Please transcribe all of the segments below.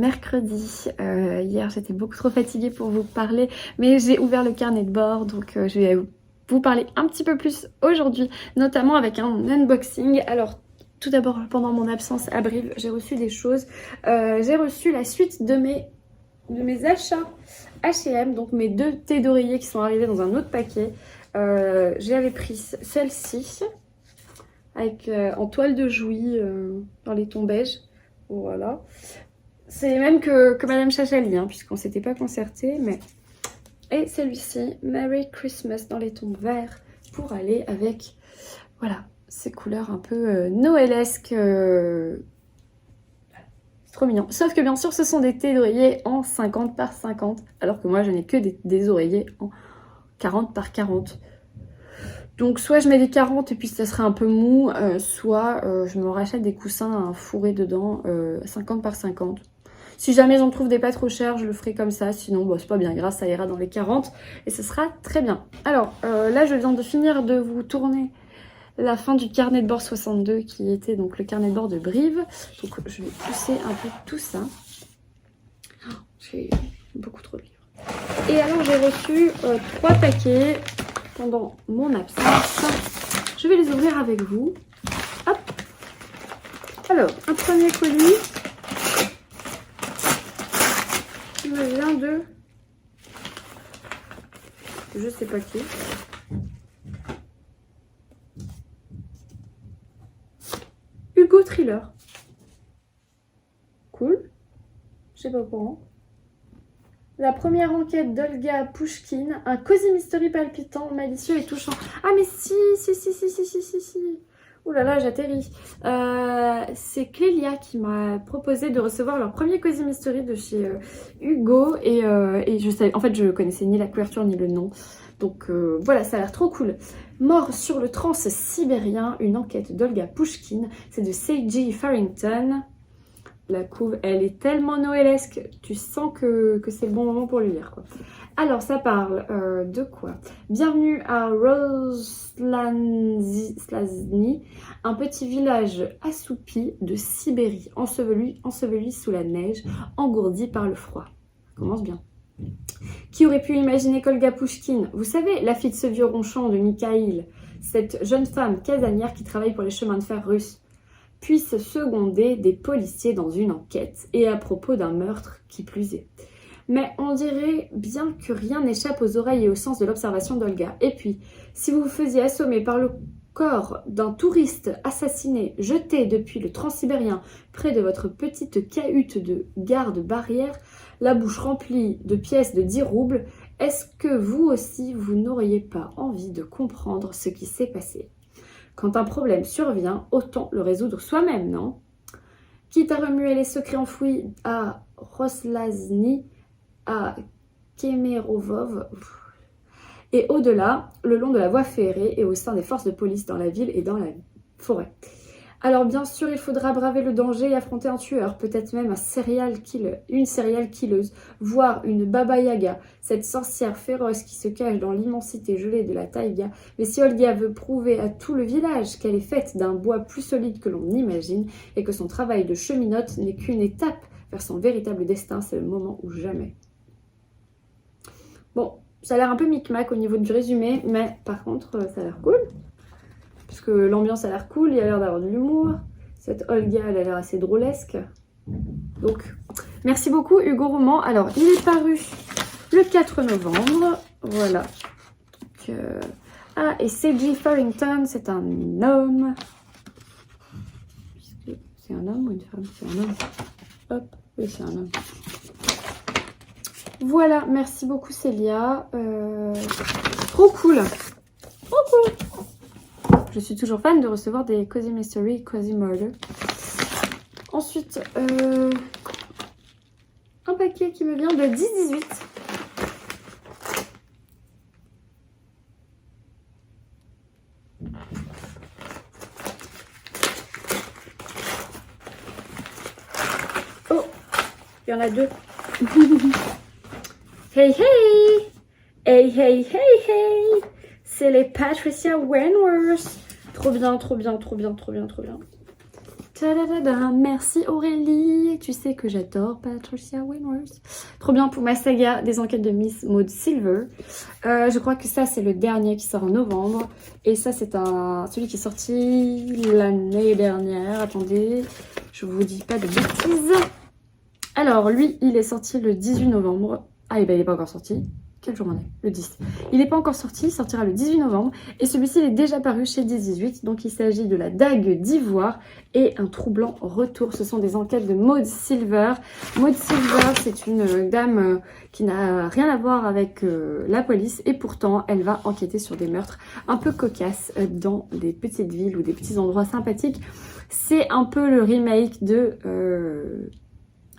mercredi. Hier j'étais beaucoup trop fatiguée pour vous parler, mais j'ai ouvert le carnet de bord, donc je vais vous parler un petit peu plus aujourd'hui, notamment avec un unboxing. Alors tout d'abord, pendant mon absence à Brive, j'ai reçu des choses. J'ai reçu la suite de mes achats H&M, donc mes 2 thés d'oreiller qui sont arrivés dans un autre paquet. J'avais pris celle-ci avec en toile de Jouy dans les tons beige. Voilà. C'est les mêmes que Madame Chachali, hein, puisqu'on s'était pas concerté, mais... Et celui-ci, Merry Christmas dans les tons verts, pour aller avec, voilà, ces couleurs un peu noëlesques. C'est trop mignon. Sauf que bien sûr, ce sont des thés d'oreiller en 50 par 50, alors que moi, je n'ai que des oreillers en 40 par 40. Donc soit je mets des 40 et puis ça serait un peu mou, soit je me rachète des coussins fourrés dedans, 50 par 50. Si jamais j'en trouve des pas trop chers, je le ferai comme ça, sinon bon, c'est pas bien grave, ça ira dans les 40 et ce sera très bien. Alors là je viens de finir de vous tourner la fin du carnet de bord 62 qui était donc le carnet de bord de Brive. Donc je vais pousser un peu tout ça. Oh, j'ai beaucoup trop de livres. Et alors j'ai reçu 3 paquets pendant mon absence. Je vais les ouvrir avec vous. Hop. Alors, un premier colis qui me vient de... je sais pas qui. Hugo Thriller. Cool. Je sais pas comment. La première enquête d'Olga Pouchkine, un cosy mystery palpitant, malicieux et touchant. Ah mais si. Ouh là là, j'atterris. C'est Clélia qui m'a proposé de recevoir leur premier cosy mystery de chez Hugo et je savais, en fait, je connaissais ni la couverture ni le nom. Donc voilà, ça a l'air trop cool. Mort sur le trans-sibérien, une enquête d'Olga Pouchkine. C'est de Seiji Farrington. La couve, elle est tellement noëlesque, tu sens que c'est le bon moment pour le lire, quoi. Alors, ça parle de quoi? Bienvenue à Roslazny, un petit village assoupi de Sibérie, enseveli sous la neige, engourdi par le froid. Ça commence bien. Qui aurait pu imaginer qu'Olga Pouchkine, vous savez, la fille de ce vieux ronchon de Mikhaïl, cette jeune femme casanière qui travaille pour les chemins de fer russes, puisse seconder des policiers dans une enquête, et à propos d'un meurtre qui plus est. Mais on dirait bien que rien n'échappe aux oreilles et au sens de l'observation d'Olga. Et puis, si vous vous faisiez assommer par le corps d'un touriste assassiné, jeté depuis le Transsibérien près de votre petite cahute de garde-barrière, la bouche remplie de pièces de 10 roubles, est-ce que vous aussi, vous n'auriez pas envie de comprendre ce qui s'est passé ? Quand un problème survient, autant le résoudre soi-même, non? Quitte à remuer les secrets enfouis à Roslazny, à Kemerovov, et au-delà, le long de la voie ferrée et au sein des forces de police dans la ville et dans la forêt. Alors bien sûr, il faudra braver le danger et affronter un tueur, peut-être même une serial killeuse, voire une Baba Yaga, cette sorcière féroce qui se cache dans l'immensité gelée de la taïga. Mais si Olga veut prouver à tout le village qu'elle est faite d'un bois plus solide que l'on imagine et que son travail de cheminote n'est qu'une étape vers son véritable destin, c'est le moment ou jamais. Bon, ça a l'air un peu micmac au niveau du résumé, mais par contre, ça a l'air cool. Parce que l'ambiance a l'air cool, il y a l'air d'avoir de l'humour. Cette Olga, elle a l'air assez drôlesque. Donc, merci beaucoup Hugo Roman. Alors, il est paru le 4 novembre. Voilà. Donc, ah, et Seiji Farrington, c'est un homme. C'est un homme ou une femme? C'est un homme. Hop, oui, c'est un homme. Voilà, merci beaucoup Célia. Trop cool. Trop cool. Je suis toujours fan de recevoir des Cozy Mystery, Cozy Murder. Ensuite, un paquet qui me vient de 10-18. Oh, il y en a 2. Hey, hey! Hey, hey, hey, hey! C'est les Patricia Wentworth. Trop bien, trop bien, trop bien, trop bien, trop bien. Tadadada, merci Aurélie, tu sais que j'adore Patricia Wentworth. Trop bien pour ma saga des enquêtes de Miss Maud Silver. Je crois que ça c'est le dernier qui sort en novembre. Et ça c'est celui qui est sorti l'année dernière. Attendez, je vous dis pas de bêtises. Alors lui il est sorti le 18 novembre. Ah et ben il n'est pas encore sorti. Quel jour on est? Le 10. Il n'est pas encore sorti, il sortira le 18 novembre. Et celui-ci il est déjà paru chez 10-18. Donc il s'agit de la dague d'ivoire et un troublant retour. Ce sont des enquêtes de Maud Silver. Maud Silver, c'est une dame qui n'a rien à voir avec la police. Et pourtant, elle va enquêter sur des meurtres un peu cocasses dans des petites villes ou des petits endroits sympathiques. C'est un peu le remake de...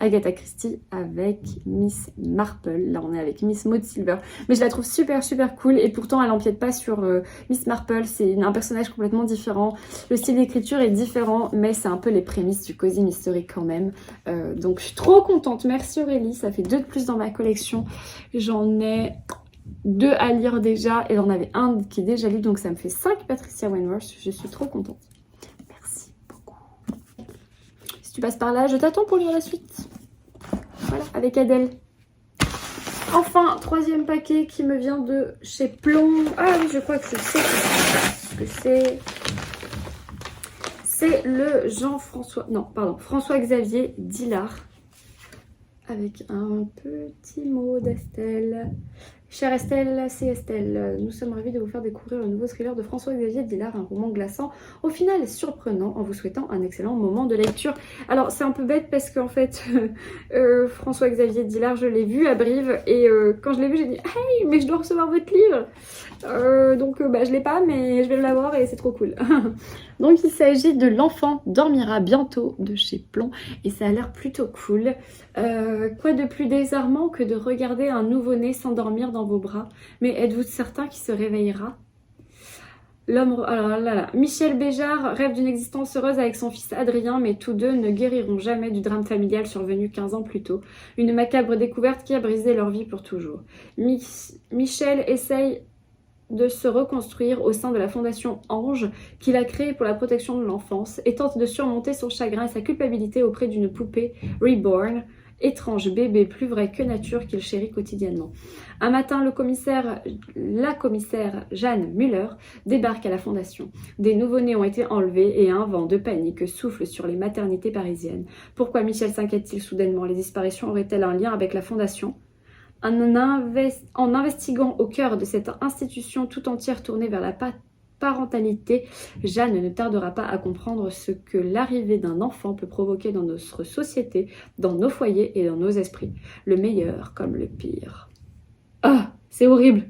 Agatha Christie avec Miss Marple. Là, on est avec Miss Maud Silver. Mais je la trouve super, super cool. Et pourtant, elle n'empiète pas sur Miss Marple. C'est un personnage complètement différent. Le style d'écriture est différent, mais c'est un peu les prémices du cosy mystery quand même. Donc, je suis trop contente. Merci Aurélie. Ça fait 2 de plus dans ma collection. J'en ai 2 à lire déjà. Et j'en avais un qui est déjà lu. Donc, ça me fait 5 Patricia Wentworth. Je suis trop contente. Merci beaucoup. Si tu passes par là, je t'attends pour lire la suite. Voilà, avec Adèle. Enfin, 3e paquet qui me vient de chez Plomb. Ah oui, je crois que je sais ce que c'est. C'est le Jean-François... Non, pardon, François-Xavier Dillard. Avec un petit mot d'Estelle. Chère Estelle, c'est Estelle. Nous sommes ravis de vous faire découvrir le nouveau thriller de François-Xavier Dillard, un roman glaçant, au final surprenant, en vous souhaitant un excellent moment de lecture. Alors, c'est un peu bête parce qu'en fait, François-Xavier Dillard, je l'ai vu à Brive, et quand je l'ai vu, j'ai dit « Hey, mais je dois recevoir votre livre !» Donc, je l'ai pas, mais je vais l'avoir et c'est trop cool. Donc, il s'agit de L'enfant dormira bientôt de chez Plomb, et ça a l'air plutôt cool. Quoi de plus désarmant que de regarder un nouveau-né s'endormir dans vos bras? Mais êtes-vous certain qu'il se réveillera? L'homme... Alors là, Michel Béjart rêve d'une existence heureuse avec son fils Adrien, mais tous deux ne guériront jamais du drame familial survenu 15 ans plus tôt. Une macabre découverte qui a brisé leur vie pour toujours. Michel essaye de se reconstruire au sein de la fondation Ange qu'il a créée pour la protection de l'enfance et tente de surmonter son chagrin et sa culpabilité auprès d'une poupée reborn, étrange bébé plus vrai que nature qu'il chérit quotidiennement. Un matin, la commissaire Jeanne Muller débarque à la fondation. Des nouveau-nés ont été enlevés et un vent de panique souffle sur les maternités parisiennes. Pourquoi Michel s'inquiète-t-il soudainement? Les disparitions auraient-elles un lien avec la fondation? En investiguant au cœur de cette institution tout entière tournée vers la parentalité, Jeanne ne tardera pas à comprendre ce que l'arrivée d'un enfant peut provoquer dans notre société, dans nos foyers et dans nos esprits. Le meilleur comme le pire. Ah, c'est horrible.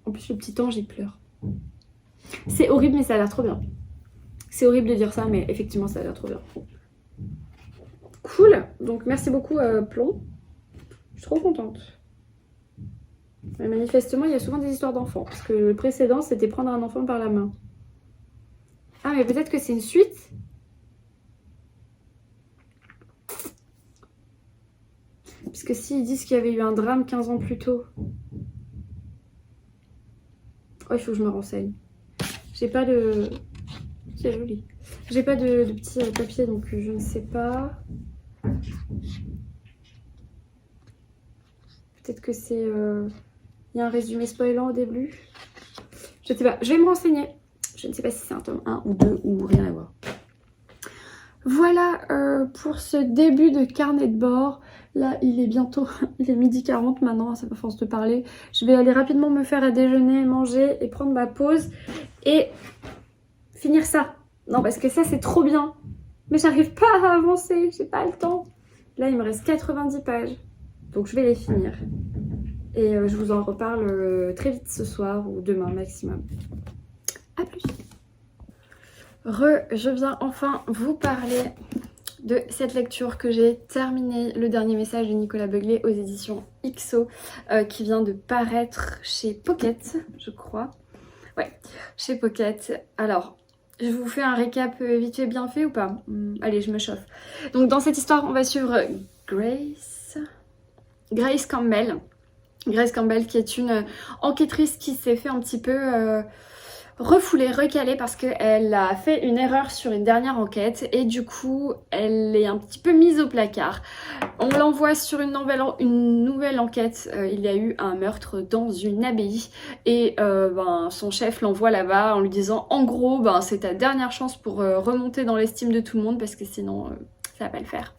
En plus, le petit ange, il pleure. C'est horrible, mais ça a l'air trop bien. C'est horrible de dire ça, mais effectivement, ça a l'air trop bien. Cool. Donc, merci beaucoup, Plomb. Je suis trop contente. Mais manifestement, il y a souvent des histoires d'enfants. Parce que le précédent, c'était prendre un enfant par la main. Ah, mais peut-être que c'est une suite. Puisque s'ils disent qu'il y avait eu un drame 15 ans plus tôt. Oh, il faut que je me renseigne. J'ai pas de... C'est joli. J'ai pas de petit papier, donc je ne sais pas. Peut-être que c'est... Il y a un résumé spoilant au début. Je ne sais pas. Je vais me renseigner. Je ne sais pas si c'est un tome 1 ou 2 ou rien à voir. Voilà pour ce début de carnet de bord. Là, il est bientôt... Il est 12h40 maintenant, ça me force de parler. Je vais aller rapidement me faire à déjeuner, manger et prendre ma pause. Et finir ça. Non, parce que ça, c'est trop bien. Mais j'arrive pas à avancer. J'ai pas le temps. Là, il me reste 90 pages. Donc, je vais les finir. Et je vous en reparle très vite ce soir ou demain maximum. A plus. Je viens enfin vous parler de cette lecture que j'ai terminée, le dernier message de Nicolas Beuglet aux éditions XO, qui vient de paraître chez Pocket, je crois. Ouais, chez Pocket. Alors, je vous fais un récap vite fait bien fait ou pas? Allez, je me chauffe. Donc dans cette histoire, on va suivre Grace Campbell. Grace Campbell qui est une enquêtrice qui s'est fait un petit peu refoulée, recalée parce qu'elle a fait une erreur sur une dernière enquête et du coup elle est un petit peu mise au placard. On l'envoie sur une nouvelle enquête. Il y a eu un meurtre dans une abbaye et son chef l'envoie là-bas en lui disant en gros c'est ta dernière chance pour remonter dans l'estime de tout le monde parce que sinon ça va pas le faire.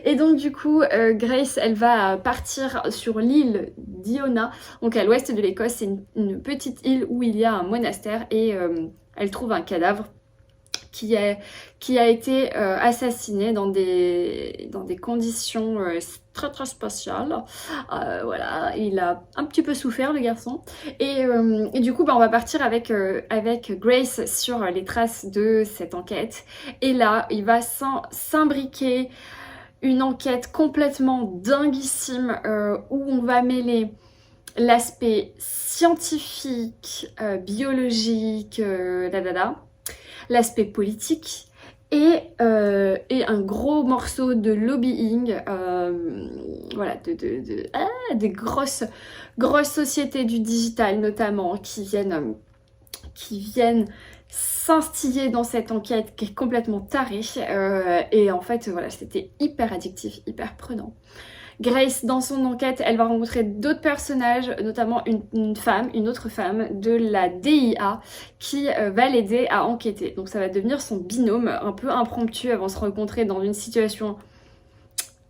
Et donc du coup Grace elle va partir sur l'île d'Iona, donc à l'ouest de l'Écosse. C'est une petite île où il y a un monastère et elle trouve un cadavre qui a été assassiné dans des conditions très très spéciales. Voilà, il a un petit peu souffert le garçon. Et du coup, on va partir avec Grace sur les traces de cette enquête. Et là, il va s'imbriquer une enquête complètement dinguissime où on va mêler l'aspect scientifique, biologique, l'aspect politique et un gros morceau de lobbying, voilà, des grosses sociétés du digital notamment qui viennent s'instiller dans cette enquête qui est complètement tarée et en fait voilà, c'était hyper addictif, hyper prenant. Grace, dans son enquête, elle va rencontrer d'autres personnages, notamment une autre femme de la DIA qui va l'aider à enquêter. Donc ça va devenir son binôme, un peu impromptu. Elles vont se rencontrer dans une situation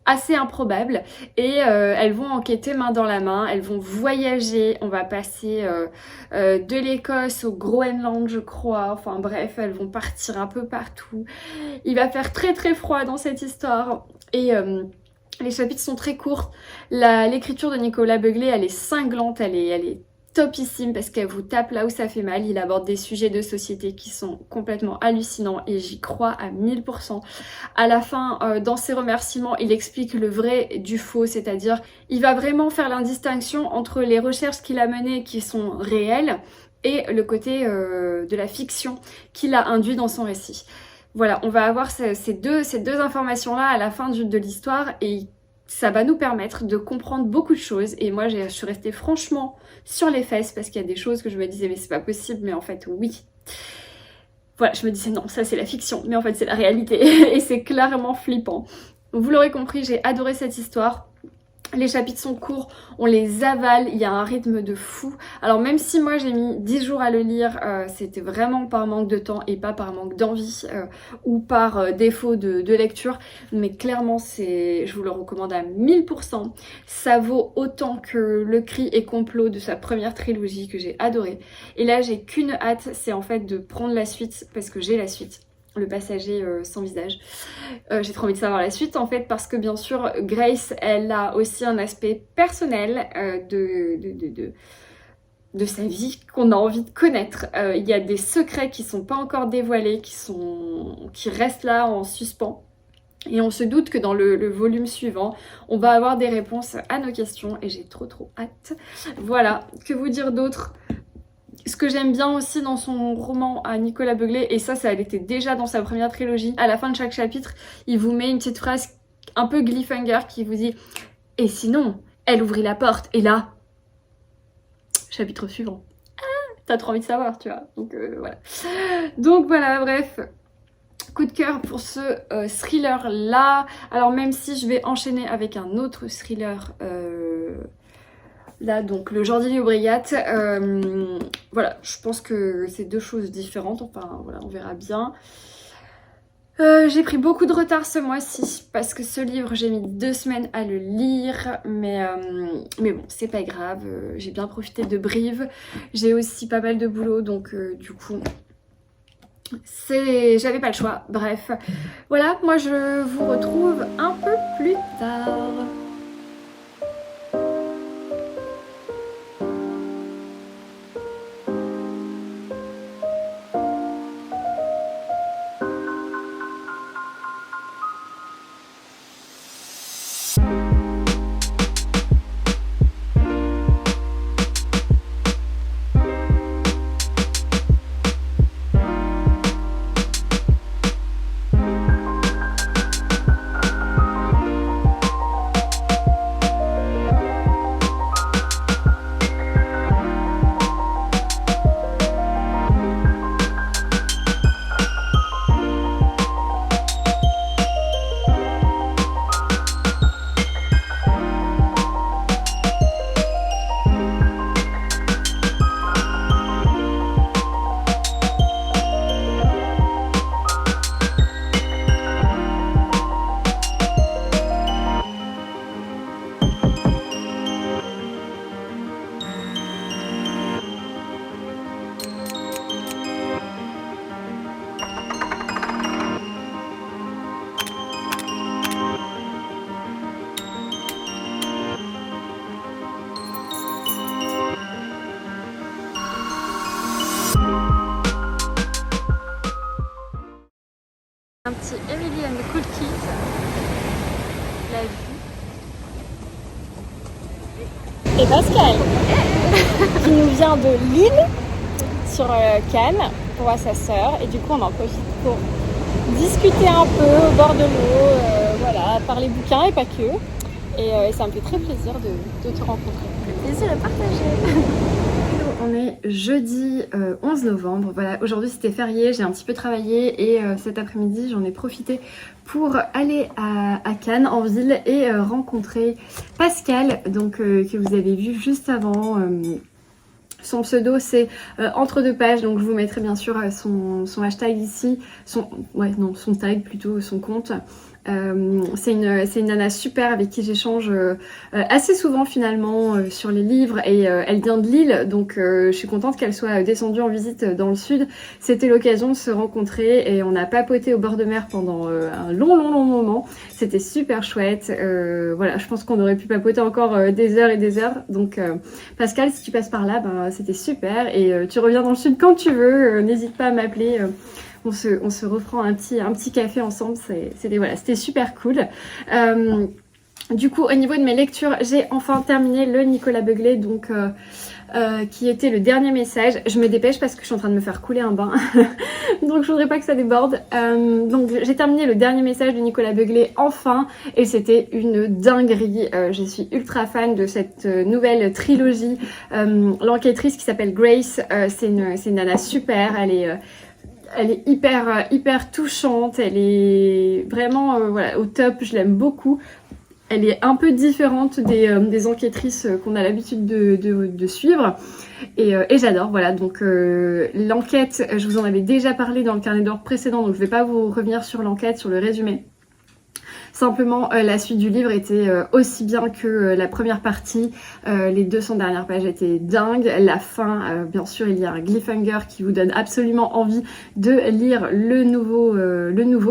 assez improbable et elles vont enquêter main dans la main, elles vont voyager, on va passer de l'Écosse au Groenland je crois, enfin bref, elles vont partir un peu partout. Il va faire très très froid dans cette histoire et les chapitres sont très courts. L'écriture de Nicolas Begley, elle est cinglante, elle est topissime parce qu'elle vous tape là où ça fait mal. Il aborde des sujets de société qui sont complètement hallucinants et j'y crois à 1000%. À la fin, dans ses remerciements, il explique le vrai du faux, c'est-à-dire il va vraiment faire l'indistinction entre les recherches qu'il a menées qui sont réelles et le côté de la fiction qu'il a induit dans son récit. Voilà, on va avoir ces deux informations-là à la fin de l'histoire et ça va nous permettre de comprendre beaucoup de choses. Et moi, je suis restée franchement sur les fesses parce qu'il y a des choses que je me disais mais c'est pas possible, mais en fait oui. Voilà, je me disais non, ça c'est la fiction, mais en fait c'est la réalité et c'est clairement flippant. Donc, vous l'aurez compris, j'ai adoré cette histoire. Les chapitres sont courts, on les avale, il y a un rythme de fou. Alors même si moi j'ai mis 10 jours à le lire, c'était vraiment par manque de temps et pas par manque d'envie ou par défaut de lecture. Mais clairement, je vous le recommande à 1000%. Ça vaut autant que Le Cri et Complot de sa première trilogie que j'ai adoré. Et là j'ai qu'une hâte, c'est en fait de prendre la suite parce que j'ai la suite. Le passager sans visage. J'ai trop envie de savoir la suite en fait parce que bien sûr Grace elle a aussi un aspect personnel de sa vie qu'on a envie de connaître. Il y a des secrets qui sont pas encore dévoilés, qui restent là en suspens. Et on se doute que dans le volume suivant, on va avoir des réponses à nos questions et j'ai trop hâte. Voilà, que vous dire d'autre ? Ce que j'aime bien aussi dans son roman à Nicolas Begley, et ça elle était déjà dans sa première trilogie, à la fin de chaque chapitre, il vous met une petite phrase un peu cliffhanger qui vous dit « Et sinon, elle ouvrit la porte, et là, chapitre suivant. » T'as trop envie de savoir, tu vois. Donc voilà, bref. Coup de cœur pour ce thriller là. Alors même si je vais enchaîner avec un autre thriller là, donc le Jordi Aubriat, voilà, je pense que c'est deux choses différentes, enfin voilà, on verra bien. J'ai pris beaucoup de retard ce mois-ci parce que ce livre j'ai mis 2 semaines à le lire, mais bon c'est pas grave, j'ai bien profité de Brive, j'ai aussi pas mal de boulot donc du coup j'avais pas le choix. Bref, voilà, moi je vous retrouve un peu plus tard. et Pascal qui nous vient de Lille sur Cannes pour voir sa sœur et du coup on en profite pour discuter un peu au bord de l'eau, voilà, parler bouquins et pas que. Et ça me fait très plaisir de te rencontrer. Le plaisir est partagé. On est jeudi 11 novembre, voilà, aujourd'hui c'était férié, j'ai un petit peu travaillé et cet après-midi j'en ai profité pour aller à Cannes en ville et rencontrer Pascal, donc que vous avez vu juste avant. Son pseudo c'est entre deux pages, donc je vous mettrai bien sûr son hashtag ici, son tag plutôt, son compte. C'est une nana super avec qui j'échange assez souvent finalement sur les livres et elle vient de Lille, donc je suis contente qu'elle soit descendue en visite dans le sud. C'était l'occasion de se rencontrer et on a papoté au bord de mer pendant un long moment. C'était super chouette. Voilà, je pense qu'on aurait pu papoter encore des heures et des heures. Donc Pascal, si tu passes par là, ben, c'était super et tu reviens dans le sud quand tu veux. N'hésite pas à m'appeler. On se reprend un petit café ensemble, c'était super cool. Du coup, au niveau de mes lectures, j'ai enfin terminé le Nicolas Beuglet, donc qui était le dernier message. Je me dépêche parce que je suis en train de me faire couler un bain, donc je voudrais pas que ça déborde. Donc j'ai terminé le dernier message de Nicolas Beuglet enfin, et c'était une dinguerie. Je suis ultra fan de cette nouvelle trilogie. L'enquêtrice qui s'appelle Grace, c'est une nana super, elle est hyper touchante, elle est vraiment voilà, au top, je l'aime beaucoup. Elle est un peu différente des enquêtrices qu'on a l'habitude de suivre et j'adore, voilà. Donc l'enquête, je vous en avais déjà parlé dans le carnet d'ordre précédent, donc je vais pas vous revenir sur l'enquête, sur le résumé. Simplement, la suite du livre était aussi bien que la première partie. Les 200 dernières pages étaient dingues. La fin, bien sûr, il y a un cliffhanger qui vous donne absolument envie de lire le nouveau,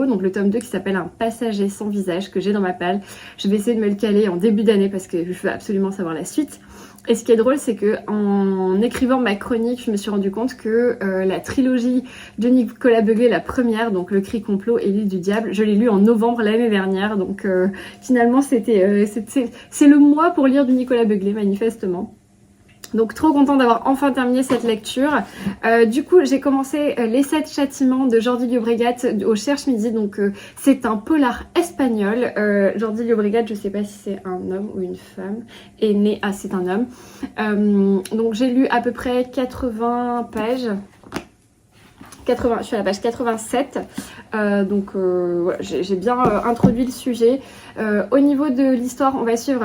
donc le tome 2 qui s'appelle Un passager sans visage, que j'ai dans ma palle. Je vais essayer de me le caler en début d'année parce que je veux absolument savoir la suite. Et ce qui est drôle, c'est que en écrivant ma chronique, je me suis rendu compte que la trilogie de Nicolas Beuglet, la première, donc Le Cri Complot et L'île du Diable, je l'ai lu en novembre l'année dernière. Donc finalement, c'est le mois pour lire du Nicolas Beuglet, manifestement. Donc trop contente d'avoir enfin terminé cette lecture. Du coup j'ai commencé Les 7 châtiments de Jordi Llobregat au Cherche Midi. Donc c'est un polar espagnol. Jordi Llobregat, je sais pas si c'est un homme ou une femme, est né, c'est un homme. Donc j'ai lu à peu près 80 pages. Je suis à la page 87, donc voilà, j'ai bien introduit le sujet. Au niveau de l'histoire, on va suivre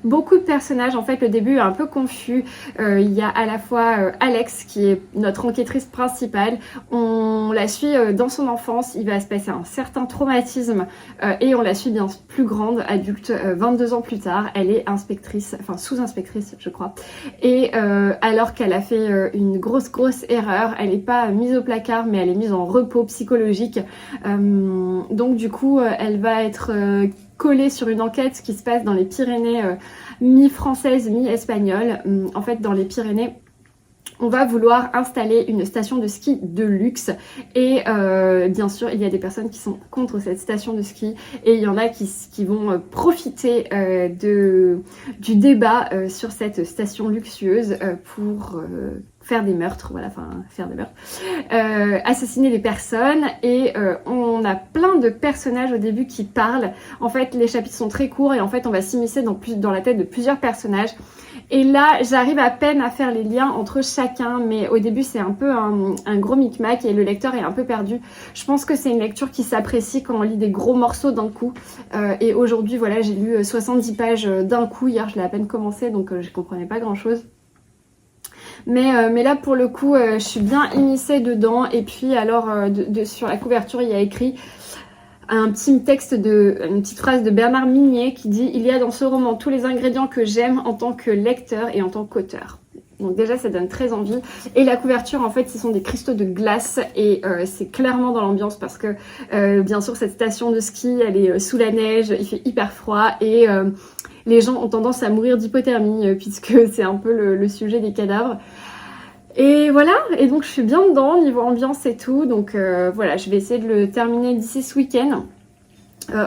beaucoup de personnages. En fait, le début est un peu confus. Il y a à la fois Alex, qui est notre enquêtrice principale. On la suit dans son enfance. Il va se passer un certain traumatisme et on la suit bien plus grande, adulte, 22 ans plus tard. Elle est inspectrice, enfin sous-inspectrice, je crois. Et alors qu'elle a fait une grosse erreur, elle n'est pas mise au placard, mais elle est mise en repos psychologique. Donc du coup, elle va être collée sur une enquête qui se passe dans les Pyrénées, mi-française, mi-espagnole. En fait, dans les Pyrénées, on va vouloir installer une station de ski de luxe et bien sûr il y a des personnes qui sont contre cette station de ski et il y en a qui vont profiter du débat sur cette station luxueuse pour faire des meurtres, voilà, enfin faire des meurtres, assassiner des personnes et on a plein de personnages au début qui parlent. En fait les chapitres sont très courts et en fait on va s'immiscer dans la tête de plusieurs personnages. Et là, j'arrive à peine à faire les liens entre chacun, mais au début, c'est un peu un gros micmac et le lecteur est un peu perdu. Je pense que c'est une lecture qui s'apprécie quand on lit des gros morceaux d'un coup. Et aujourd'hui, voilà, j'ai lu 70 pages d'un coup. Hier, je l'ai à peine commencé, donc je comprenais pas grand-chose. Mais là, pour le coup, je suis bien immiscée dedans. Et puis, alors, sur la couverture, il y a écrit un petit texte une petite phrase de Bernard Minier qui dit « Il y a dans ce roman tous les ingrédients que j'aime en tant que lecteur et en tant qu'auteur ». Donc déjà ça donne très envie. Et la couverture en fait ce sont des cristaux de glace et c'est clairement dans l'ambiance parce que bien sûr cette station de ski elle est sous la neige, il fait hyper froid et les gens ont tendance à mourir d'hypothermie puisque c'est un peu le sujet des cadavres. Et voilà, et donc je suis bien dedans niveau ambiance et tout, donc voilà, je vais essayer de le terminer d'ici ce week-end.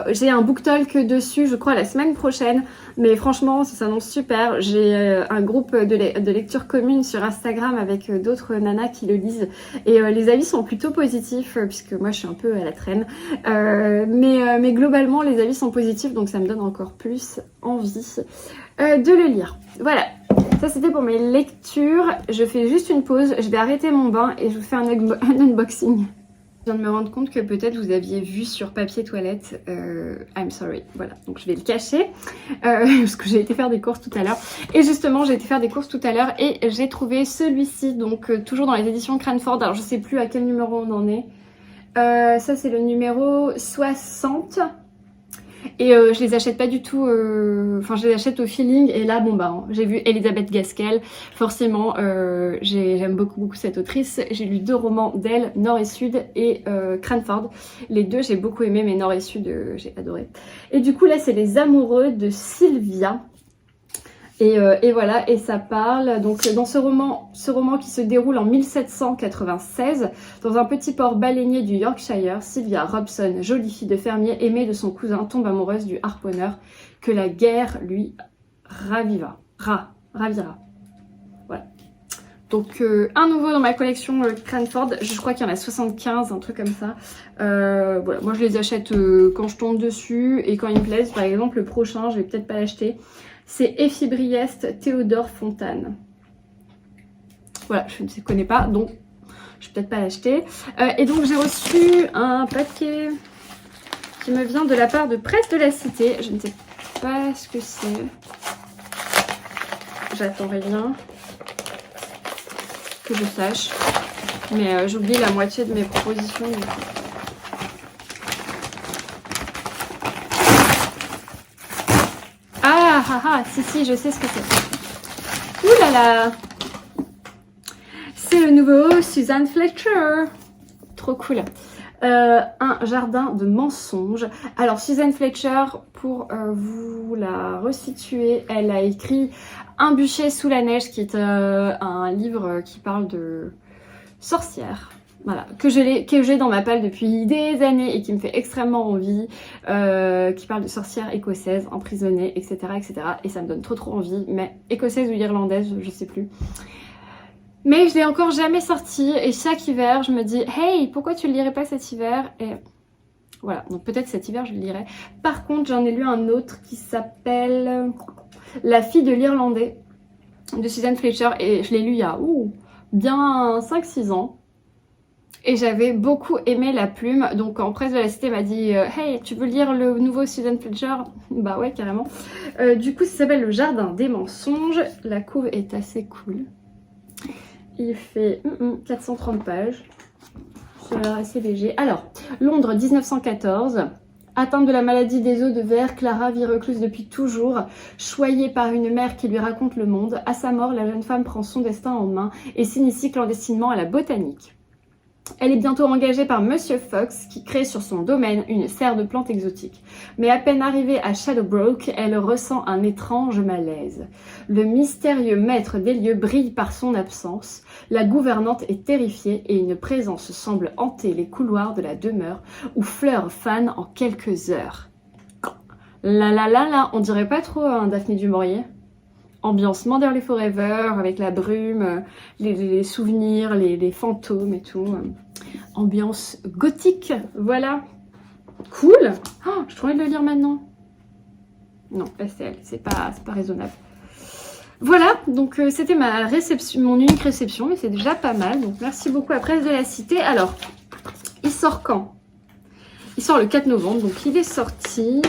J'ai un book talk dessus, je crois, la semaine prochaine. Mais franchement, ça s'annonce super. J'ai un groupe de lecture commune sur Instagram avec d'autres nanas qui le lisent. Et les avis sont plutôt positifs, puisque moi, je suis un peu à la traîne. Mais globalement, les avis sont positifs, donc ça me donne encore plus envie de le lire. Voilà. Ça, c'était pour mes lectures. Je fais juste une pause. Je vais arrêter mon bain et je vous fais un unboxing. Je viens de me rendre compte que peut-être vous aviez vu sur papier toilette I'm sorry, voilà, donc je vais le cacher parce que j'ai été faire des courses tout à l'heure et justement j'ai été faire des courses tout à l'heure et j'ai trouvé celui-ci, donc toujours dans les éditions Cranford. Alors je sais plus à quel numéro on en est, ça c'est le numéro 60 et je les achète pas du tout, enfin je les achète au feeling. Et là bon bah j'ai vu Elisabeth Gaskell, forcément j'aime beaucoup cette autrice. J'ai lu 2 romans d'elle, Nord et Sud et Cranford. Les 2 j'ai beaucoup aimé, mais Nord et Sud j'ai adoré. Et du coup là c'est Les Amoureux de Sylvia. Et voilà, et ça parle donc dans ce roman qui se déroule en 1796 dans un petit port baleinier du Yorkshire. Sylvia Robson, jolie fille de fermier aimée de son cousin, tombe amoureuse du harponneur que la guerre lui ravira. Voilà. Donc un nouveau dans ma collection Cranford, je crois qu'il y en a 75, un truc comme ça. Voilà, moi je les achète quand je tombe dessus et quand ils me plaisent. Par exemple le prochain, je vais peut-être pas l'acheter. C'est Effie Briest, Théodore Fontane. Voilà, je ne connais pas, donc je vais peut-être pas l'acheter. Et donc j'ai reçu un paquet qui me vient de la part de Presse de la Cité. Je ne sais pas ce que c'est. J'attends rien que je sache. Mais j'oublie la moitié de mes propositions. Si, je sais ce que c'est. Ouh là là! C'est le nouveau Suzanne Fletcher. Trop cool. Un jardin de mensonges. Alors Suzanne Fletcher, pour vous la resituer, elle a écrit Un bûcher sous la neige, qui est un livre qui parle de sorcières. Voilà, que j'ai dans ma palle depuis des années et qui me fait extrêmement envie, qui parle de sorcières écossaises emprisonnées, etc., etc. Et ça me donne trop envie, mais écossaise ou irlandaise, je sais plus. Mais je l'ai encore jamais sorti et chaque hiver, je me dis « Hey, pourquoi tu le lirais pas cet hiver ?» Et voilà, donc peut-être cet hiver, je le lirai. Par contre, j'en ai lu un autre qui s'appelle La fille de l'Irlandais, de Suzanne Fletcher, et je l'ai lu il y a bien 5-6 ans. Et j'avais beaucoup aimé la plume, donc quand Presse de la Cité m'a dit hey, tu veux lire le nouveau Suzanne Fletcher? Bah ouais, carrément. Du coup, ça s'appelle Le Jardin des Mensonges. La couve est assez cool. Il fait 430 pages. Ça a l'air assez léger. Alors, Londres 1914. Atteinte de la maladie des os de verre, Clara vit recluse depuis toujours, choyée par une mère qui lui raconte le monde. À sa mort, la jeune femme prend son destin en main et s'initie clandestinement à la botanique. Elle est bientôt engagée par Monsieur Fox qui crée sur son domaine une serre de plantes exotiques. Mais à peine arrivée à Shadowbrook, elle ressent un étrange malaise. Le mystérieux maître des lieux brille par son absence. La gouvernante est terrifiée et une présence semble hanter les couloirs de la demeure où Fleur fane en quelques heures. Là, on dirait pas trop un Daphné du Maurier. Ambiance Manderley Forever, avec la brume, les souvenirs, les fantômes et tout. Ambiance gothique, voilà. Cool. Oh, j'ai trop envie de le lire maintenant. Non, STL, c'est pas raisonnable. Voilà, donc c'était ma réception, mon unique réception, mais c'est déjà pas mal. Donc merci beaucoup à Presse de la Cité. Alors, il sort quand? Il sort le 4 novembre, donc il est sorti.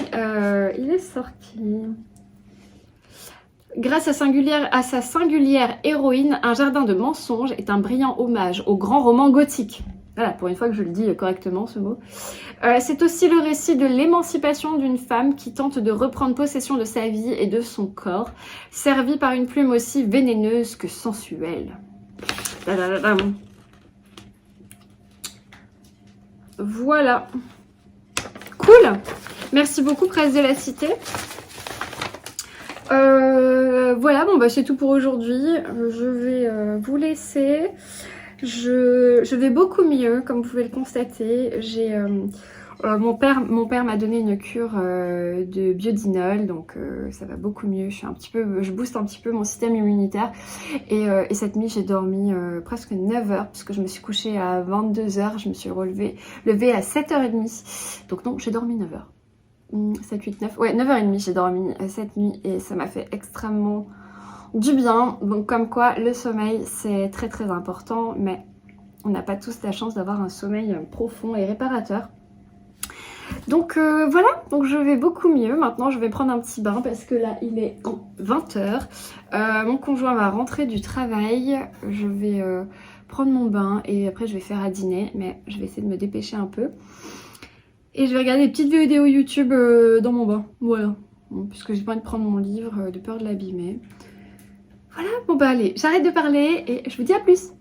Grâce à sa singulière héroïne, Un jardin de mensonges est un brillant hommage au grand roman gothique. Voilà, pour une fois que je le dis correctement, ce mot. C'est aussi le récit de l'émancipation d'une femme qui tente de reprendre possession de sa vie et de son corps, servie par une plume aussi vénéneuse que sensuelle. Voilà. Cool. Merci beaucoup, Presse de la Cité. Voilà, bon bah c'est tout pour aujourd'hui. Je vais vous laisser. Je vais beaucoup mieux, comme vous pouvez le constater. Mon père m'a donné une cure de biodinol, donc ça va beaucoup mieux. Je booste un petit peu mon système immunitaire. Et cette nuit, j'ai dormi presque 9 heures, puisque je me suis couchée à 22 heures. Je me suis levée à 7h30. Donc non, j'ai dormi 9 heures. 7, 8, 9. Ouais, 9h30, j'ai dormi cette nuit et ça m'a fait extrêmement du bien. Donc comme quoi, le sommeil, c'est très très important, mais on n'a pas tous la chance d'avoir un sommeil profond et réparateur. Donc voilà, donc je vais beaucoup mieux. Maintenant je vais prendre un petit bain parce que là il est 20h. Mon conjoint va rentrer du travail. Je vais prendre mon bain et après je vais faire à dîner. Mais je vais essayer de me dépêcher un peu. Et je vais regarder des petites vidéos YouTube dans mon bain. Voilà. Bon, puisque j'ai pas envie de prendre mon livre de peur de l'abîmer. Voilà, bon bah allez, j'arrête de parler et je vous dis à plus.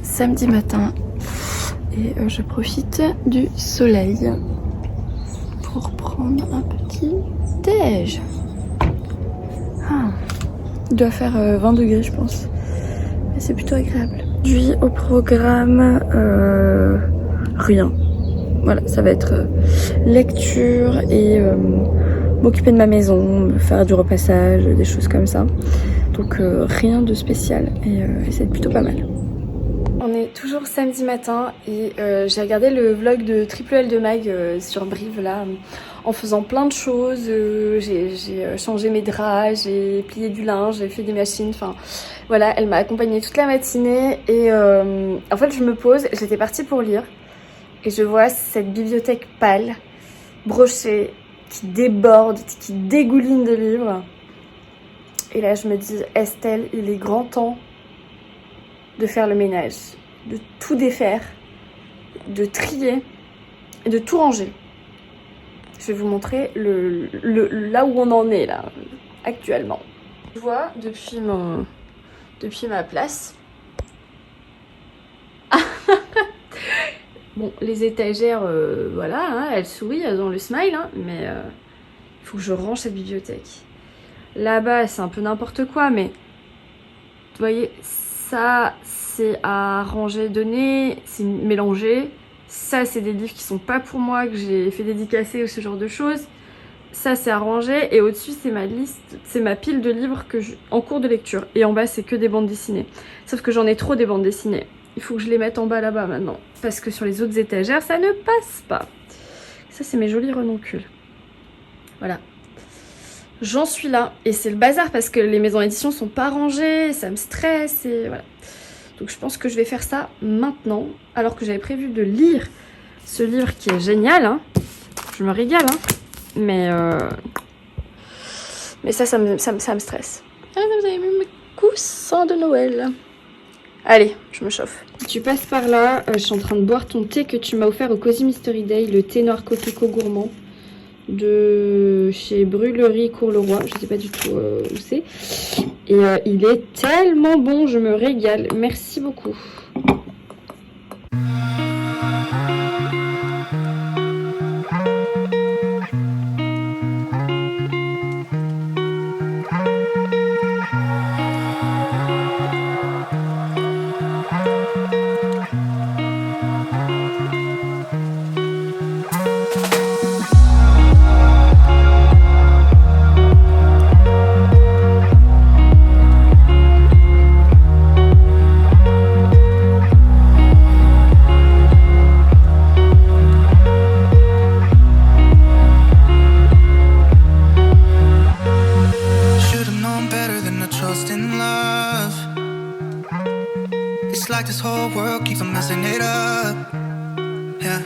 Samedi matin et je profite du soleil pour prendre un petit déj. Il doit faire 20 degrés je pense, mais c'est plutôt agréable. Aujourd'hui au programme rien. Voilà, ça va être lecture et m'occuper de ma maison, faire du repassage, des choses comme ça. Donc rien de spécial et c'est plutôt pas mal. On est toujours samedi matin et j'ai regardé le vlog de Triple L de Mag sur Brive là, en faisant plein de choses. J'ai changé mes draps, j'ai plié du linge, j'ai fait des machines, enfin voilà, elle m'a accompagnée toute la matinée et en fait je me pose, j'étais partie pour lire et je vois cette bibliothèque pâle, brochée, qui déborde, qui dégouline de livres. Et là je me dis, Estelle, il est grand temps de faire le ménage, de tout défaire, de trier et de tout ranger. Je vais vous montrer là où on en est là, actuellement. Je vois depuis ma place. Bon, les étagères, voilà, hein, elles sourient, elles ont le smile, hein, mais il faut que je range cette bibliothèque. Là-bas, c'est un peu n'importe quoi, mais vous voyez, ça c'est à ranger, donner, c'est mélanger. Ça c'est des livres qui sont pas pour moi, que j'ai fait dédicacer ou ce genre de choses. Ça c'est à ranger et au-dessus c'est ma liste, c'est ma pile de livres en cours de lecture. Et en bas c'est que des bandes dessinées. Sauf que j'en ai trop des bandes dessinées. Il faut que je les mette en bas là-bas maintenant. Parce que sur les autres étagères ça ne passe pas. Ça c'est mes jolis renoncules. Voilà. J'en suis là. Et c'est le bazar parce que les maisons d'édition sont pas rangées. Et ça me stresse et voilà. Donc je pense que je vais faire ça maintenant. Alors que j'avais prévu de lire ce livre qui est génial. Hein. Je me régale. Hein. Mais ça me stresse. Ah, vous avez mis mes coussins de Noël. Allez, je me chauffe. Tu passes par là, je suis en train de boire ton thé que tu m'as offert au Cozy Mystery Day, le thé noir coquelicot gourmand de chez Brûlerie Courleroy, je sais pas du tout où c'est. Et il est tellement bon, je me régale. Merci beaucoup. This whole world keeps on messing it up. Yeah,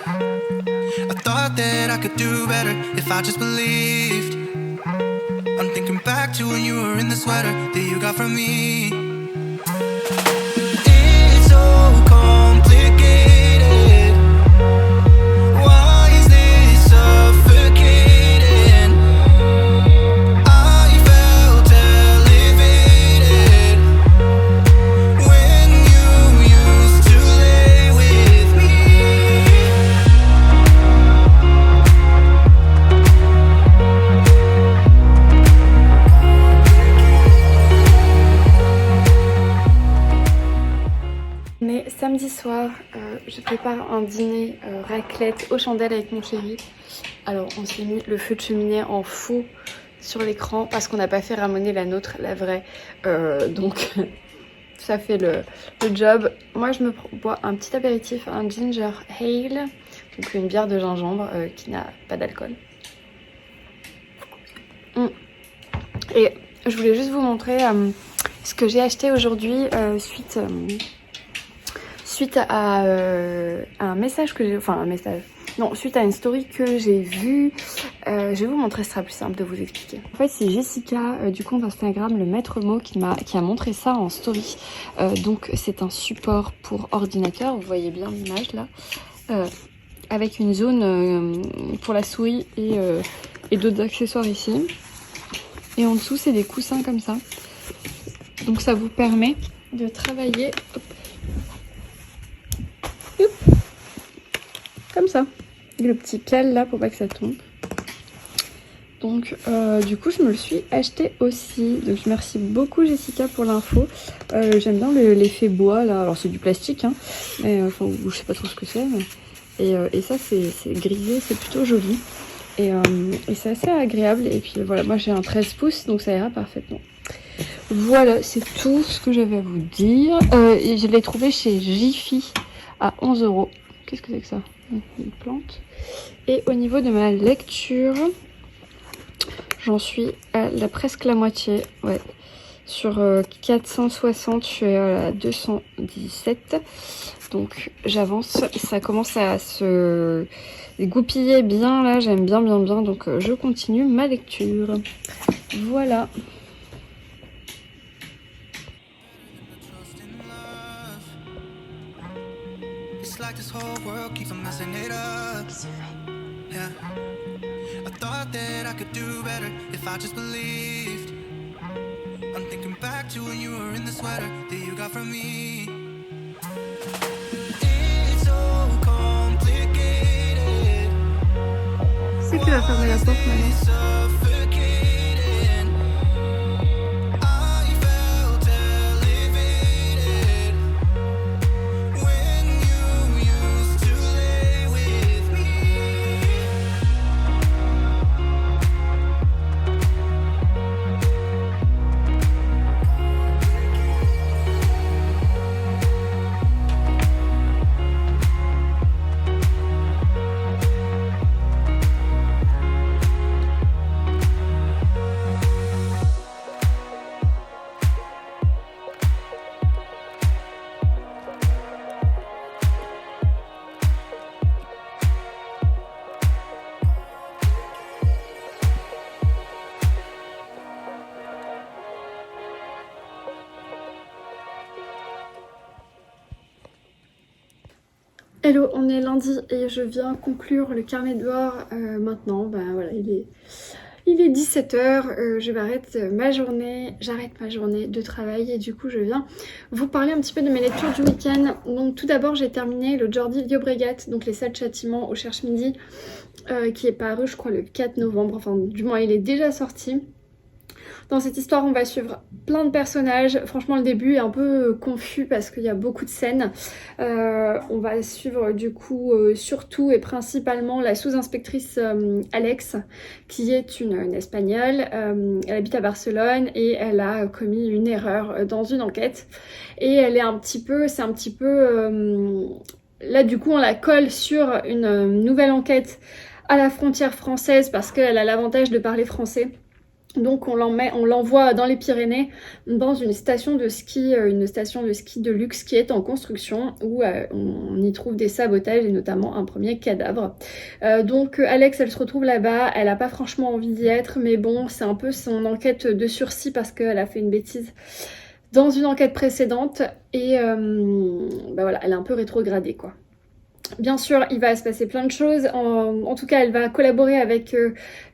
I thought that I could do better if I just believed. I'm thinking back to when you were in the sweater that you got from me. It's so complicated. Why is this suffocating? I felt elevated when you used to lay with me. On est samedi soir, je prépare un dîner raclette aux chandelles avec mon chéri. Alors on s'est mis le feu de cheminée en faux sur l'écran parce qu'on n'a pas fait ramoner la nôtre, la vraie. Donc ça fait le job. Moi je me bois un petit apéritif, un ginger ale, donc une bière de gingembre qui n'a pas d'alcool. Et je voulais juste vous montrer ce que j'ai acheté aujourd'hui suite à un message que j'ai... Enfin un message... Non, suite à une story que j'ai vue. Je vais vous montrer, ce sera plus simple de vous expliquer. En fait, c'est Jessica du compte Instagram, le maître mot, qui a montré ça en story. Donc, c'est un support pour ordinateur. Vous voyez bien l'image là. Avec une zone pour la souris et d'autres accessoires ici. Et en dessous, c'est des coussins comme ça. Donc, ça vous permet de travailler... Hop. Comme ça. Et le petit cal là pour pas que ça tombe. Donc du coup je me le suis acheté aussi. Donc je remercie beaucoup Jessica pour l'info. J'aime bien l'effet bois là. Alors c'est du plastique hein. Mais enfin je sais pas trop ce que c'est. Mais... Et ça c'est grisé, c'est plutôt joli. Et c'est assez agréable. Et puis voilà, moi j'ai un 13 pouces donc ça ira parfaitement. Voilà, c'est tout ce que j'avais à vous dire. Et je l'ai trouvé chez Jiffy à 11 €. Qu'est-ce que c'est que ça? Une plante. Et au niveau de ma lecture, j'en suis à presque la moitié. Ouais. Sur 460, je suis à 217. Donc j'avance. Ça commence à se goupiller bien là. J'aime bien. Donc je continue ma lecture. Voilà. It's like this whole world keeps on messing it up. Yeah, I thought that I could do better if I just believed. I'm thinking back to when you were in the sweater that you got from me. It's so complicated. C'est qui va fermer la porte maintenant? Hello, on est lundi et je viens conclure le carnet de bord maintenant. Ben voilà, il est 17h, j'arrête ma journée de travail et du coup je viens vous parler un petit peu de mes lectures du week-end. Donc tout d'abord j'ai terminé le Jordi Llobregat, donc les 7 châtiments au Cherche-Midi, qui est paru je crois le 4 novembre, enfin du moins il est déjà sorti. Dans cette histoire, on va suivre plein de personnages. Franchement, le début est un peu confus parce qu'il y a beaucoup de scènes. On va suivre du coup surtout et principalement la sous-inspectrice Alex, qui est une Espagnole. Elle habite à Barcelone et elle a commis une erreur dans une enquête. Et elle est c'est un petit peu... là, du coup, on la colle sur une nouvelle enquête à la frontière française parce qu'elle a l'avantage de parler français. Donc on l'envoie dans les Pyrénées, dans une station de ski de luxe qui est en construction, où on y trouve des sabotages et notamment un premier cadavre. Donc Alex, elle se retrouve là-bas, elle n'a pas franchement envie d'y être, mais bon, c'est un peu son enquête de sursis parce qu'elle a fait une bêtise dans une enquête précédente et bah voilà, elle est un peu rétrogradée quoi. Bien sûr, il va se passer plein de choses. En tout cas, elle va collaborer avec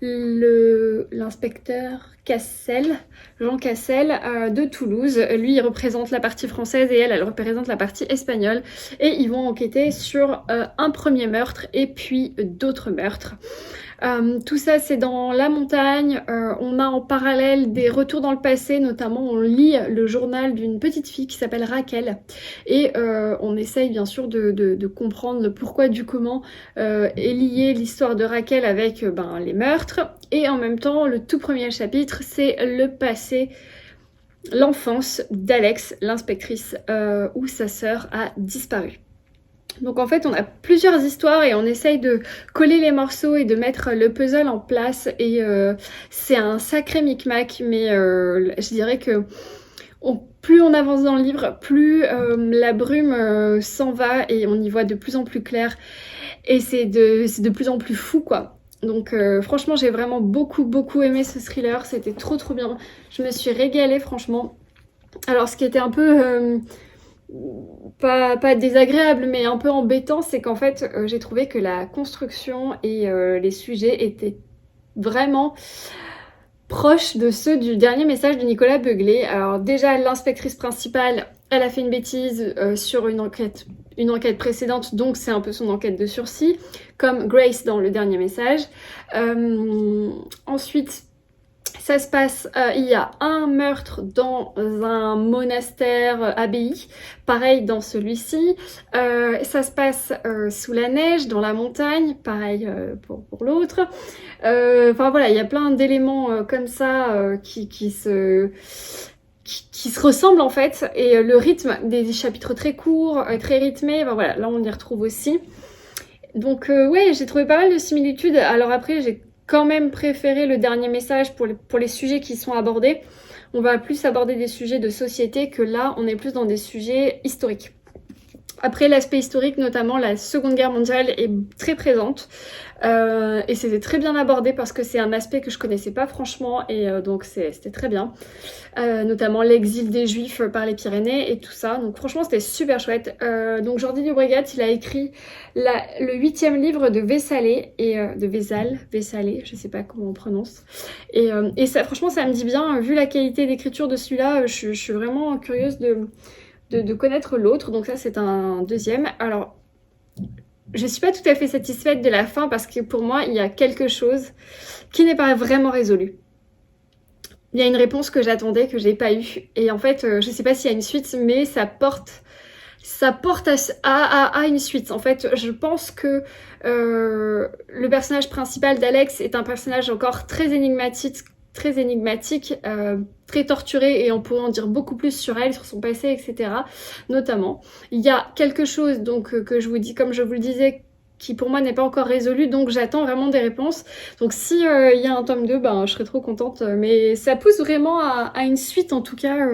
l'inspecteur Cassel, Jean Cassel de Toulouse. Lui, il représente la partie française et elle représente la partie espagnole. Et ils vont enquêter sur un premier meurtre et puis d'autres meurtres. Tout ça c'est dans la montagne, on a en parallèle des retours dans le passé, notamment on lit le journal d'une petite fille qui s'appelle Raquel et on essaye bien sûr de comprendre le pourquoi du comment est liée l'histoire de Raquel avec les meurtres, et en même temps le tout premier chapitre c'est le passé, l'enfance d'Alex, l'inspectrice, où sa sœur a disparu. Donc en fait on a plusieurs histoires et on essaye de coller les morceaux et de mettre le puzzle en place et c'est un sacré micmac, mais je dirais que plus on avance dans le livre, plus la brume s'en va et on y voit de plus en plus clair et c'est de plus en plus fou quoi. Donc franchement j'ai vraiment beaucoup aimé ce thriller, c'était trop bien, je me suis régalée franchement. Alors ce qui était un peu... pas désagréable mais un peu embêtant, c'est qu'en fait j'ai trouvé que la construction et les sujets étaient vraiment proches de ceux du dernier message de Nicolas Beuglé. Alors déjà l'inspectrice principale, elle a fait une bêtise sur une enquête précédente, donc c'est un peu son enquête de sursis, comme Grace dans le dernier message. Ensuite ça se passe, il y a un meurtre dans un monastère abbaye, pareil dans celui-ci. Ça se passe sous la neige, dans la montagne, pareil pour l'autre. Enfin voilà, il y a plein d'éléments comme ça qui se ressemblent en fait. Et le rythme des chapitres très courts, très rythmés, voilà, là on y retrouve aussi. Donc ouais, j'ai trouvé pas mal de similitudes. Alors après, j'ai quand même préféré le dernier message pour les sujets qui sont abordés. On va plus aborder des sujets de société que là, on est plus dans des sujets historiques. Après, l'aspect historique, notamment la Seconde Guerre mondiale, est très présente. Et c'était très bien abordé parce que c'est un aspect que je connaissais pas franchement et donc c'était très bien. Notamment l'exil des Juifs par les Pyrénées et tout ça. Donc franchement, c'était super chouette. Donc Jordi Llobregat, il a écrit le 8e livre de Vessalé et de Vessalé, je sais pas comment on prononce. Et ça, franchement, ça me dit bien. Vu la qualité d'écriture de celui-là, je suis vraiment curieuse de connaître l'autre. Donc ça, c'est un deuxième. Alors, je suis pas tout à fait satisfaite de la fin parce que pour moi, il y a quelque chose qui n'est pas vraiment résolu. Il y a une réponse que j'attendais, que j'ai pas eue. Et en fait, je sais pas s'il y a une suite, mais ça porte à une suite. En fait, je pense que le personnage principal d'Alex est un personnage encore très énigmatique, très torturée, et on pourrait en dire beaucoup plus sur elle, sur son passé, etc. Notamment, il y a quelque chose donc que je vous dis, comme je vous le disais, qui pour moi n'est pas encore résolu, donc j'attends vraiment des réponses. Donc si il y a un tome 2, je serais trop contente, mais ça pousse vraiment à une suite. En tout cas,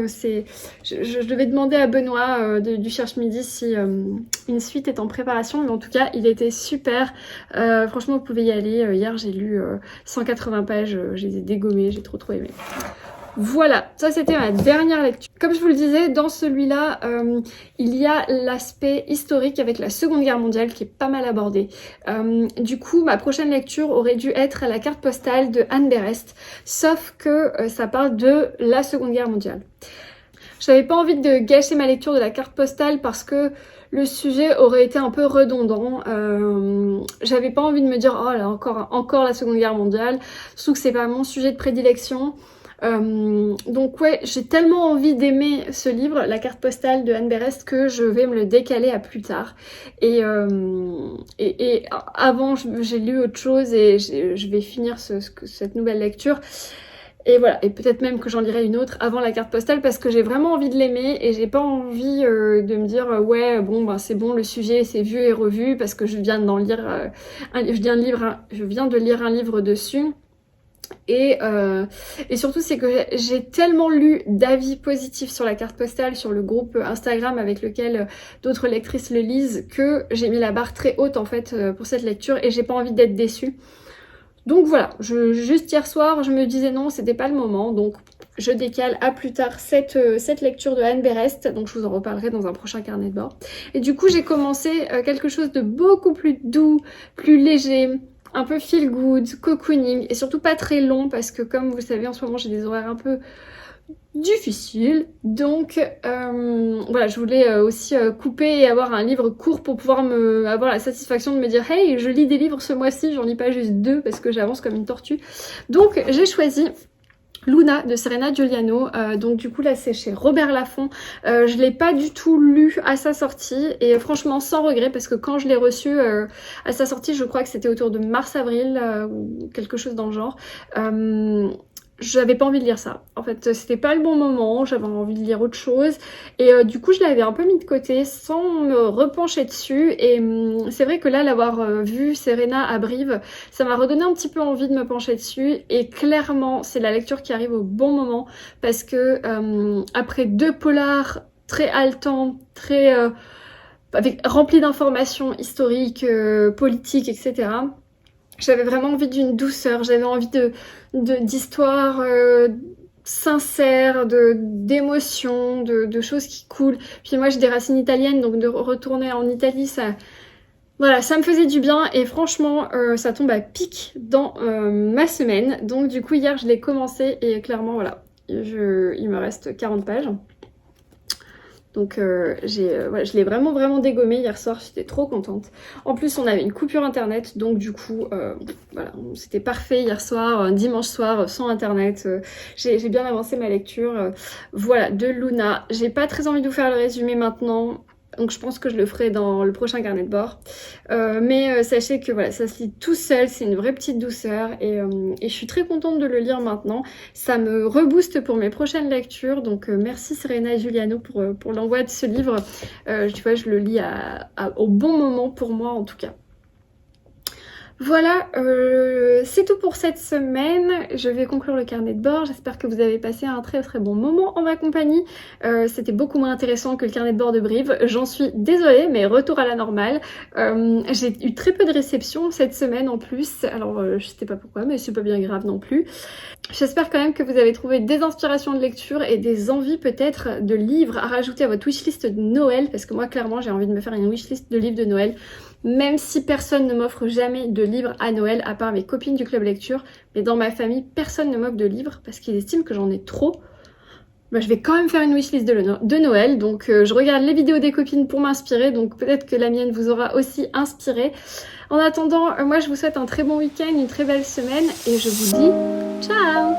je devais demander à Benoît du Cherche-Midi si une suite est en préparation, mais en tout cas il était super. Franchement vous pouvez y aller. Hier j'ai lu 180 pages, je les ai dégommées, j'ai trop aimé. Voilà, ça c'était ma dernière lecture. Comme je vous le disais, dans celui-là, il y a l'aspect historique avec la Seconde Guerre mondiale qui est pas mal abordé. Du coup, ma prochaine lecture aurait dû être la carte postale de Anne Berest, sauf que ça parle de la Seconde Guerre mondiale. J'avais pas envie de gâcher ma lecture de la carte postale parce que le sujet aurait été un peu redondant. J'avais pas envie de me dire oh là encore la Seconde Guerre mondiale, surtout que c'est pas mon sujet de prédilection. Donc ouais, j'ai tellement envie d'aimer ce livre, la carte postale de Anne Berest, que je vais me le décaler à plus tard. Et avant, j'ai lu autre chose et je vais finir cette nouvelle lecture. Et voilà, et peut-être même que j'en lirai une autre avant la carte postale parce que j'ai vraiment envie de l'aimer et j'ai pas envie de me dire ouais bon ben c'est bon, le sujet c'est vu et revu parce que je viens de lire un livre dessus. Et surtout c'est que j'ai tellement lu d'avis positifs sur la carte postale, sur le groupe Instagram avec lequel d'autres lectrices le lisent, que j'ai mis la barre très haute en fait pour cette lecture et j'ai pas envie d'être déçue. Donc voilà, juste hier soir je me disais non, c'était pas le moment, donc je décale à plus tard cette lecture de Anne Berest, donc je vous en reparlerai dans un prochain carnet de bord. Et du coup j'ai commencé quelque chose de beaucoup plus doux, plus léger, un peu feel good, cocooning et surtout pas très long parce que comme vous le savez en ce moment j'ai des horaires un peu difficiles, donc voilà, je voulais aussi couper et avoir un livre court pour pouvoir avoir la satisfaction de me dire hey, je lis des livres ce mois-ci, j'en lis pas juste 2 parce que j'avance comme une tortue. Donc j'ai choisi Luna de Serena Giuliano, donc du coup là c'est chez Robert Laffont. Je l'ai pas du tout lu à sa sortie et franchement sans regret parce que quand je l'ai reçu à sa sortie, je crois que c'était autour de mars-avril ou quelque chose dans le genre, j'avais pas envie de lire ça. En fait, c'était pas le bon moment, j'avais envie de lire autre chose. Et du coup, je l'avais un peu mis de côté sans me repencher dessus. Et c'est vrai que là, l'avoir vu Serena à Brive, ça m'a redonné un petit peu envie de me pencher dessus. Et clairement, c'est la lecture qui arrive au bon moment. Parce que après 2 polars très haletants, très remplis d'informations historiques, politiques, etc., j'avais vraiment envie d'une douceur, j'avais envie d'histoires sincères, d'émotions, de choses qui coulent. Puis moi j'ai des racines italiennes, donc de retourner en Italie, voilà, ça me faisait du bien et franchement ça tombe à pic dans ma semaine. Donc du coup hier je l'ai commencé et clairement voilà, il me reste 40 pages. Donc je l'ai vraiment dégommé hier soir, j'étais trop contente. En plus on avait une coupure internet, donc du coup voilà, c'était parfait hier soir, dimanche soir sans internet. J'ai bien avancé ma lecture. Voilà, de Luna. J'ai pas très envie de vous faire le résumé maintenant. Donc je pense que je le ferai dans le prochain carnet de bord. Mais sachez que voilà, ça se lit tout seul, c'est une vraie petite douceur et je suis très contente de le lire maintenant. Ça me rebooste pour mes prochaines lectures. Donc merci Serena Giuliano pour l'envoi de ce livre. Tu vois, je le lis au bon moment pour moi en tout cas. Voilà, c'est tout pour cette semaine. Je vais conclure le carnet de bord. J'espère que vous avez passé un très bon moment en ma compagnie. C'était beaucoup moins intéressant que le carnet de bord de Brive. J'en suis désolée, mais retour à la normale. J'ai eu très peu de réceptions cette semaine en plus. Alors, je sais pas pourquoi, mais c'est pas bien grave non plus. J'espère quand même que vous avez trouvé des inspirations de lecture et des envies peut-être de livres à rajouter à votre wishlist de Noël. Parce que moi, clairement, j'ai envie de me faire une wishlist de livres de Noël. Même si personne ne m'offre jamais de livres à Noël, à part mes copines du club lecture, mais dans ma famille, personne ne m'offre de livres parce qu'ils estiment que j'en ai trop. Bah, je vais quand même faire une wishlist de Noël, donc je regarde les vidéos des copines pour m'inspirer, donc peut-être que la mienne vous aura aussi inspiré. En attendant, moi je vous souhaite un très bon week-end, une très belle semaine, et je vous dis ciao!